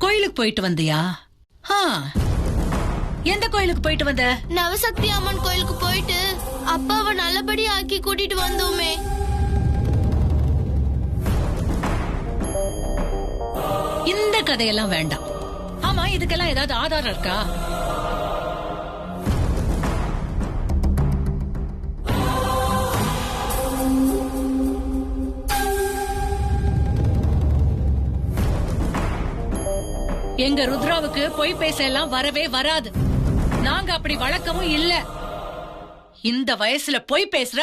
கோயிலுக்கு போயிட்டு வந்தியா? எந்த கோயிலுக்கு போயிட்டு வந்த? நவசக்தி அம்மன் கோயிலுக்கு போயிட்டு அப்பாவை நல்லபடி ஆக்கி கூட்டிட்டு வந்தோமே. இந்த கதையெல்லாம் வேண்டாம். ஆமா, இதுக்கெல்லாம் ஏதாவது ஆதாரம் இருக்கா? எங்க ருத்ராவுக்கு பொய் பேச எல்லாம் வரவே வராது. நாங்க அப்படி வழக்கமும் இல்ல. இந்த வயசுல பொய் பேசுற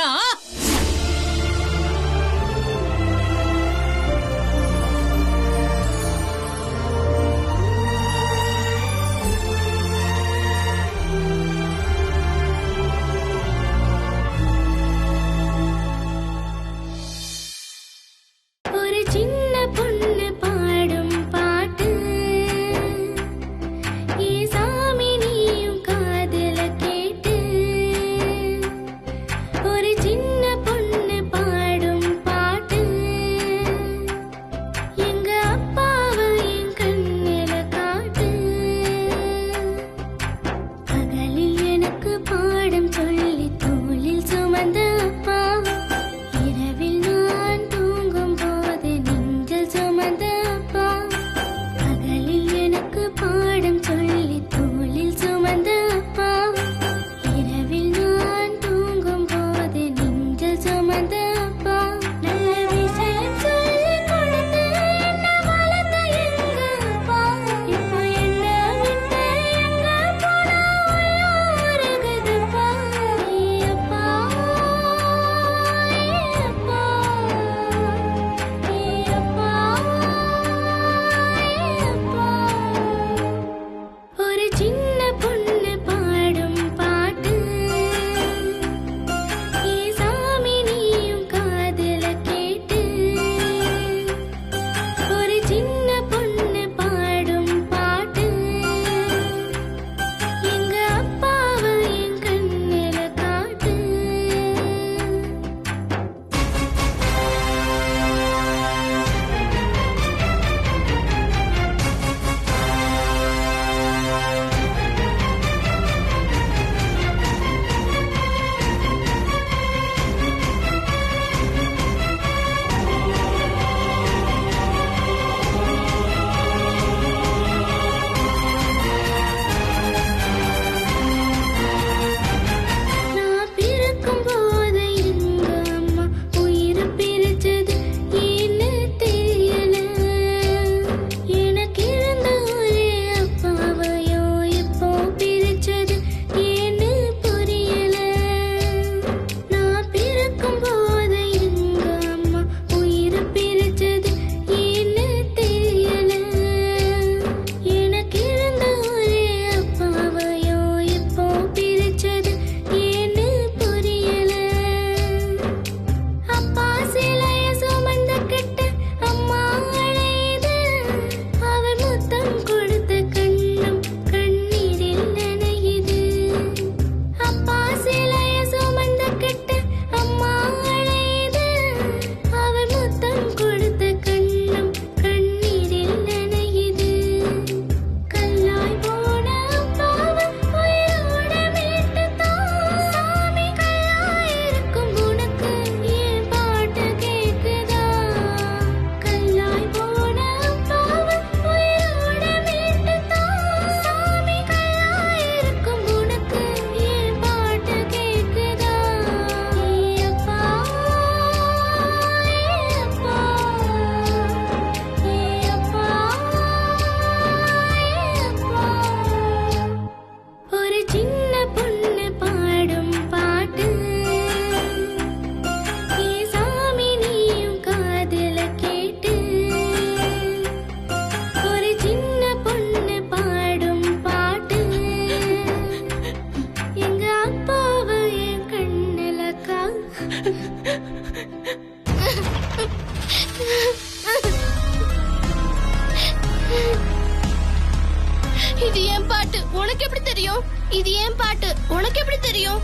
இது ஏன் பாட்டு உனக்கு எப்படி தெரியும்? இது ஏன் பாட்டு உனக்கு எப்படி தெரியும்?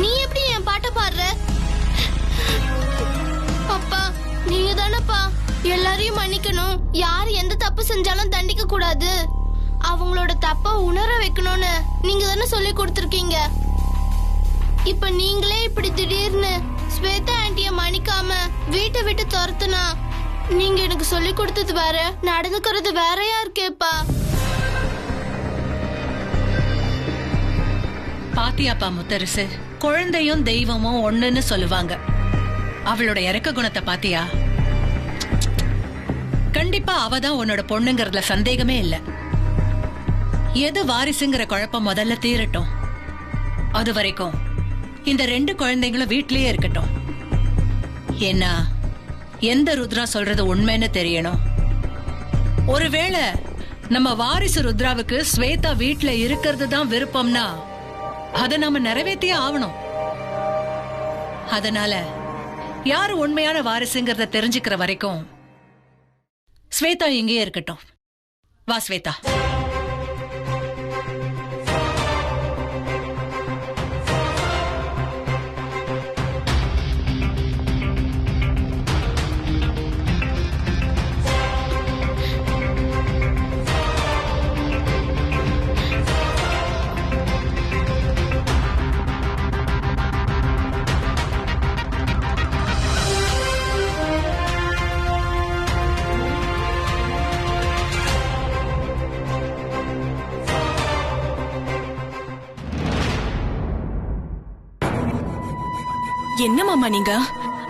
நீ எப்படி என் பாட்ட பாடுற? அப்பா நீங்க தானப்பா எல்லாரையும் மன்னிக்கணும், யார் எந்த தப்பு செஞ்சாலும் தண்டிக்க கூடாது, அவங்களோட தப்ப உணர வைக்கணும்னு நீங்க தானே சொல்லி கொடுத்திருக்கீங்க. இப்ப நீங்களே இப்படி திடீர்னு ஸ்வேதா ஆண்டிய மன்னிக்காம வீட்டை விட்டு துரத்துனா நீங்க எனக்கு சொல்லி கொடுத்தது வேற, நடந்துக்கிறது வேறையா இருக்கேப்பா. பாத்தியாப்பா முத்தரசு, குழந்தையும் தெய்வமும் ஒண்ணுன்னு சொல்லுவாங்க. அவளோட இறக்க குணத்தை பாத்தியா? கண்டிப்பா அவதான் உன்னோட பொண்ணுங்கிறதுல சந்தேகமே இல்ல. எது வாரிசுங்கிற குழப்பம் முதல்ல தீரட்டும். அது வரைக்கும் இந்த 2 குழந்தைங்களும் வீட்லயே இருக்கட்டும். ஏன்னா எந்த ருத்ரா சொல்றது உண்மைன்னு தெரியணும். ஒருவேளை நம்ம வாரிசு ருத்ராவுக்கு ஸ்வேதா வீட்ல இருக்கிறது தான் விருப்பம்னா அதை நாம நிறைவேற்றியே ஆகணும். அதனால யாரு உண்மையான வாரிசுங்கிறத தெரிஞ்சுக்கிற வரைக்கும் ஸ்வேதா இங்கேயே இருக்கட்டும். வா ஸ்வேதா. என்ன மாமா நீங்க?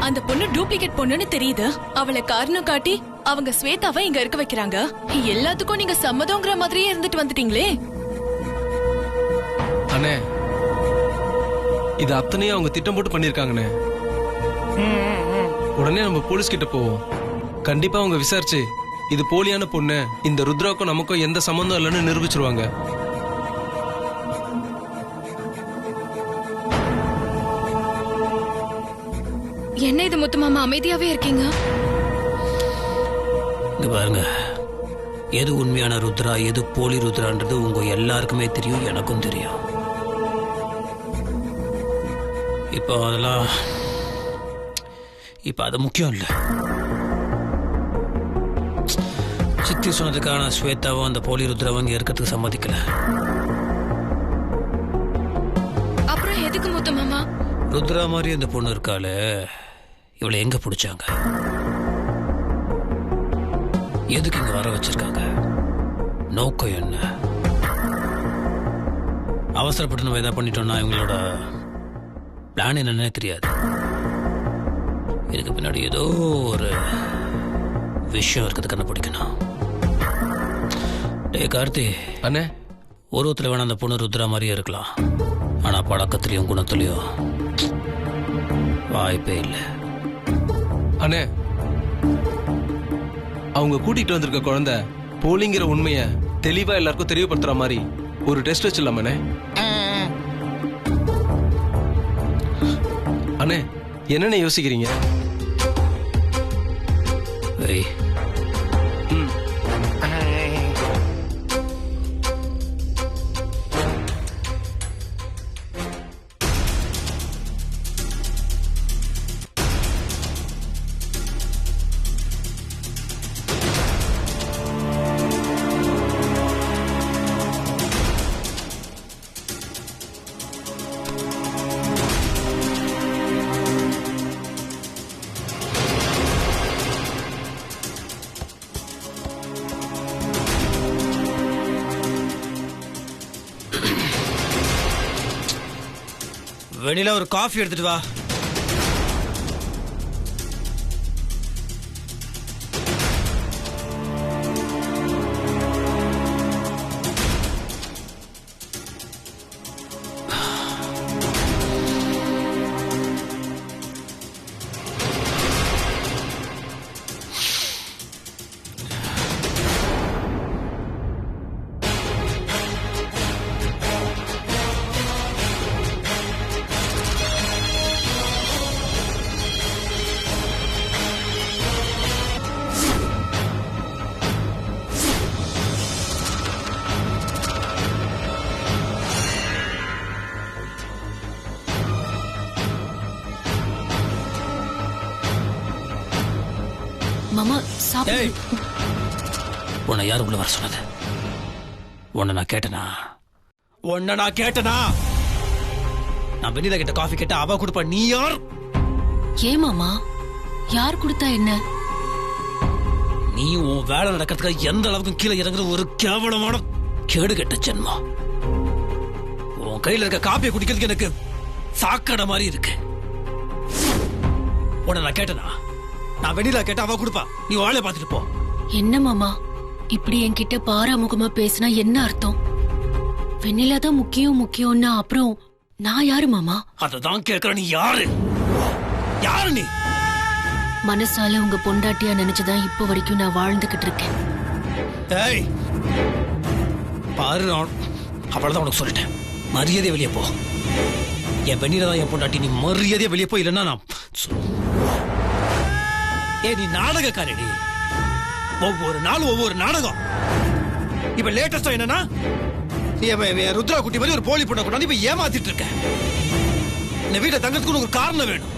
அந்த பொண்ணு டூப்ளிகேட் பொண்ணுன்னு தெரியுது. அவளை காரணம் காட்டி அவங்க ஸ்வேதாவை இங்க இருக்க வைக்கிறாங்க. எல்லாத்துக்கும் நீங்க சம்மதங்கிற மாதிரியே இருந்துட்டு வந்துட்டீங்களே. அண்ணே, இது அத்தனையும் அவங்க திட்டம் போட்டு பண்ணிருக்காங்கண்ணே. உடனே நம்ம போலீஸ் கிட்ட போவோம். கண்டிப்பா அவங்க விசாரிச்சு இது போலியான பொண்ணு, இந்த ருத்ராவுக்கும் நமக்கும் எந்த சம்பந்தம் இல்லைன்னு நிரூபிச்சிருவாங்க. என்ன இது முத்து மாமா, அமைதியாவே இருக்கீங்க? இங்க பாருங்க, எது உண்மையான ருத்ரா எது போலி ருத்ரான்றது உங்க எல்லாருக்குமே தெரியும், எனக்கும் தெரியும். இப்போ அது முக்கியம் இல்லை. சித்தி சொன்னதுக்கான ஸ்வேதாவும் அந்த போலி ருத்ராவும் இங்க இருக்கிறதுக்கு சம்மதிக்கல. அப்புறம் எதுக்கு முத்து மாமா? ருத்ரா மாதிரி அந்த பொண்ணு இருக்காளே, இவளை எங்க பிடிச்சாங்க? எதுக்கு இங்க வர வச்சிருக்காங்க? நோக்கம் என்ன? அவசரப்பட்டு நம்ம எதாவது பண்ணிட்டோம்னா இவங்களோட பிளான் என்னன்னே தெரியாது. இதுக்கு பின்னாடி ஏதோ ஒரு விஷயம் இருக்குது, கண்டுபிடிக்கணும். டே கார்த்தி அண்ணே, உருவத்தில் வேணா அந்த பொண்ணு ருத்ரா மாதிரியே இருக்கலாம், ஆனா பழக்கத்திலையும் குணத்திலையும் வாய்ப்பே இல்லை. அண்ணே, அவங்க கூட்டிட்டு வந்திருக்க குழந்தை போலிங்கிற உண்மைய தெளிவா எல்லாருக்கும் தெரியப்படுத்துற மாதிரி ஒரு டெஸ்ட் வச்சிடலாமே அண்ணே? என்னன்னு யோசிக்கிறீங்க? வெளியில ஒரு காஃபி எடுத்துட்டு வா. ஏய், உன்னை யார் உள்ள வர சொன்னது? உன்னை நான் கேட்டனா? நான் வெண்ணிலா கிட்ட காஃபி கேட்ட அவ கொடுப்பா. நீ யார்? ஏன் மாமா, யார் கொடுத்தா என்ன? நீ உன் வேலை நடக்கிறதுக்கு எந்த அளவுக்கு கீழே இறங்குற ஒரு கேவலமான கேடு கெட்ட ஜென்மம். உன் கையில இருக்க காப்பியை குடிக்கிறதுக்கு எனக்கு சாக்கடை மாதிரி இருக்கு. உன்னை நான் கேட்டனா? நான் வெண்ணிலா கேட்ட அவ கொடுப்பா. நீ வாழை பார்த்துட்டு போ. என்ன மாமா இப்படி என்கிட்ட பாராமுகமா பேசினா என்ன அர்த்தம்? வெண்ணிலா தான் முக்கியம்னா அப்புறம் நான் யாரு மாமா? அததான் கேக்குற. நீ யாரு? யாரு நீ? மனசால உங்க பொண்டாட்டியா நினைச்சுதான் இப்ப வரைக்கும் நான் வாழ்ந்துகிட்டு இருக்கேன். ஏய் பாரு, அவ்வளவுதான் உனக்கு சொல்லிட்டேன். மரியாதையை வெளியே போ. என் வெண்ணில தான் என் பொண்டாட்டி. நீ மரியாதையை வெளியே போ, இல்லைன்னா நான் நீ நாடகக்காரடி. ஒவ்வொரு நாளும் ஒவ்வொரு நாடகம். இப்ப லேட்டஸ்டா என்னன்னா, ருத்ரா குட்டி மாதிரி ஒரு போலி பொண்ணை கொண்டாந்து இப்ப ஏமாத்திட்டு இருக்க. இந்த வீட்டை தங்கறதுக்கு ஒரு காரணம் வேணும்.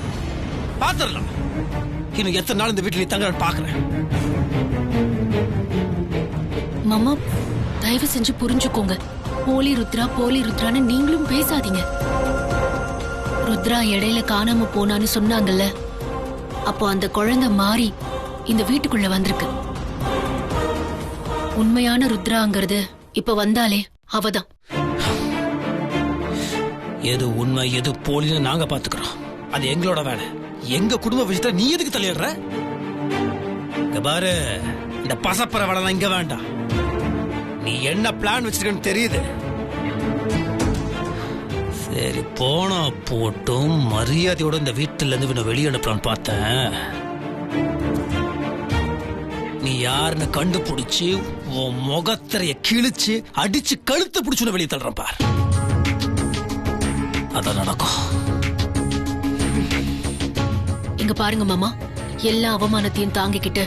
பாத்துடலாம். இன்னும் எத்தனை நாள் இந்த வீட்டுல நீ தங்கறன்னு பாக்குறேன். மாமா தயவு செஞ்சு புரிஞ்சுக்கோங்க. போலி ருத்ரான்னு நீங்களும் பேசாதீங்க. ருத்ரா இடையில காணாம போனான்னு சொன்னாங்கல்ல, அப்போ அந்த குழந்தை மாறி இந்த வீட்டுக்குள்ள வந்திருக்கு. உண்மையான ருத்ராங்கிறது இப்ப வந்தாலே அவதான். எது உண்மை எது போலின்னு நாங்க பாத்துக்கிறோம். அது எங்களோட வேலை. எங்க குடும்ப விஷயத்துல நீ எதுக்கு தலையிடுற? இங்க பாரு, இந்த பசப்பற வேலை இங்க வேண்டாம். நீ என்ன பிளான் வச்சிருக்கன்னு தெரியுது. சரி, போனா போட்டும். மரியாதையோட இந்த வீட்டுல இருந்து வெளியே அனுப்பலான்னு பார்த்தேன். நீ யாருன்னு கண்டுபிடிச்சு உன் முகத்திரைய கிழிச்சு அடிச்சு கழுத்து பிடிச்சு வெளியே தள்ளுறேன் பார். அதான் நடக்கும். இங்க பாருங்க மாமா, எல்லா அவமானத்தையும் தாங்கிக்கிட்டு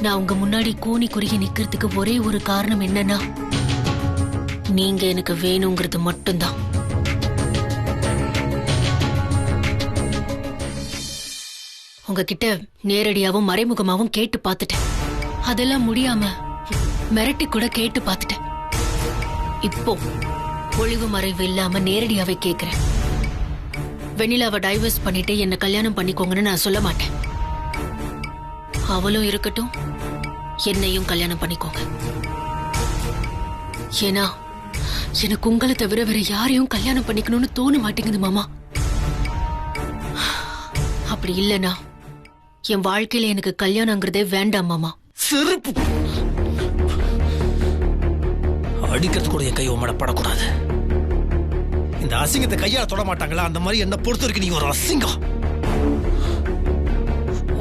நான் உங்க முன்னாடி கூனி குறுகி நிக்கிறதுக்கு ஒரே ஒரு காரணம் என்னன்னா, நீங்க எனக்கு வேணுங்கிறது மட்டும்தான். உங்ககிட்ட நேரடியாவும் மறைமுகமாவும் கேட்டு பார்த்துட்டேன். அதெல்லாம் முடியாம மிரட்டி கூட கேட்டு பார்த்துட்டேன். இப்போ ஒளிவு மறைவு இல்லாம நேரடியாவே கேக்குறேன். வெண்ணிலாவை டைவர்ஸ் பண்ணிட்டு என்ன கல்யாணம் பண்ணிக்கோங்கன்னு நான் சொல்ல மாட்டேன். அவளும் இருக்கட்டும், என்னையும் கல்யாணம் பண்ணிக்கோங்க. ஏன்னா எனக்கு உங்களை தவிர வேற யாரையும் கல்யாணம் பண்ணிக்கணும்னு தோண மாட்டேங்குது மாமா. அப்படி இல்லனா என் வாழ்க்கையில எனக்கு கல்யாணங்கிறதே வேண்டாம் மாமா. செருப்பு அடிக்கிறது கூட என் கை உமடப்படக்கூடாது. இந்த அசிங்கத்தை கையால தொட மாட்டாங்களா, அந்த மாதிரி என்ன பொறுத்த வரைக்கும் நீ ஒரு அசிங்கம்.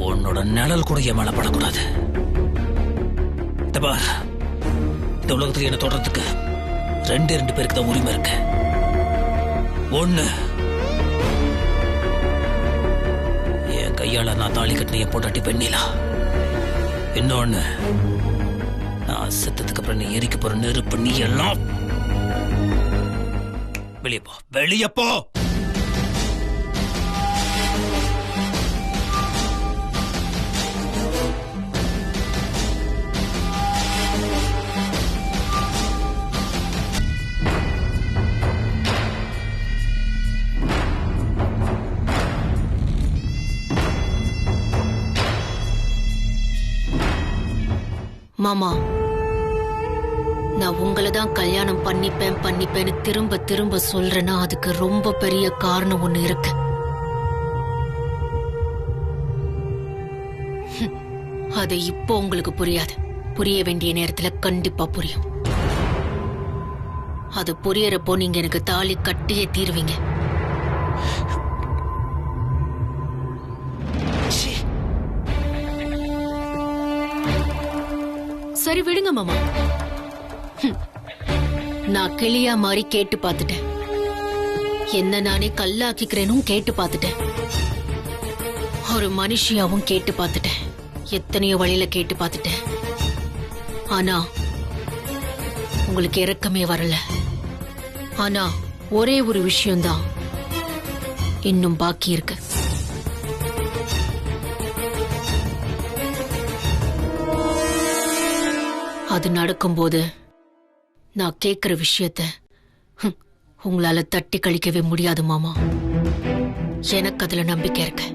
உன்னோட நிழல் கூட என் மேல படக்கூடாது. இந்த உலகத்துல என்ன தொடர்றதுக்கு ரெண்டு பேருக்கு தான் உரிமை இருக்கு. ஒண்ணு, என் கையால நான் தாலி கட்டின என் பொண்டாட்டி வெண்ணிலா. இன்னொன்னு, நான் செத்ததுக்கு அப்புறம் நீ எரிக்க போற நெருப்பு. நீ எல்லாம் வெளியே போ, வெளியே போ. மாமா, நான் உங்களை தான் கல்யாணம் பண்ணிப்பேன்னு திரும்ப திரும்ப சொல்றேன்னா அதுக்கு ரொம்ப பெரிய காரணம் ஒண்ணு இருக்கு. அது இப்போ உங்களுக்கு புரியாது. புரிய வேண்டிய நேரத்துல கண்டிப்பா புரியும். அது புரியறப்போ நீங்க எனக்கு தாலி கட்டியே தீருவீங்க. சரி விடுங்க மாமா. நான் கிளியா மாறி கேட்டு பார்த்துட்டேன். என்ன நானே கல்லாக்கிக்கிறேனும் கேட்டு பார்த்துட்டேன். ஒரு மனுஷியாவும் கேட்டு பார்த்துட்டேன். எத்தனையோ வழியில கேட்டு பார்த்துட்டேன். ஆனா உங்களுக்கு இரக்கமே வரல. ஆனா ஒரே ஒரு விஷயம்தான் இன்னும் பாக்கி இருக்கு. அது நடக்கும்போது நான் கேக்குற விஷயத்த உங்களால தட்டி கழிக்கவே முடியாது மாமா. எனக்கு அதுல நம்பிக்கை இருக்கு.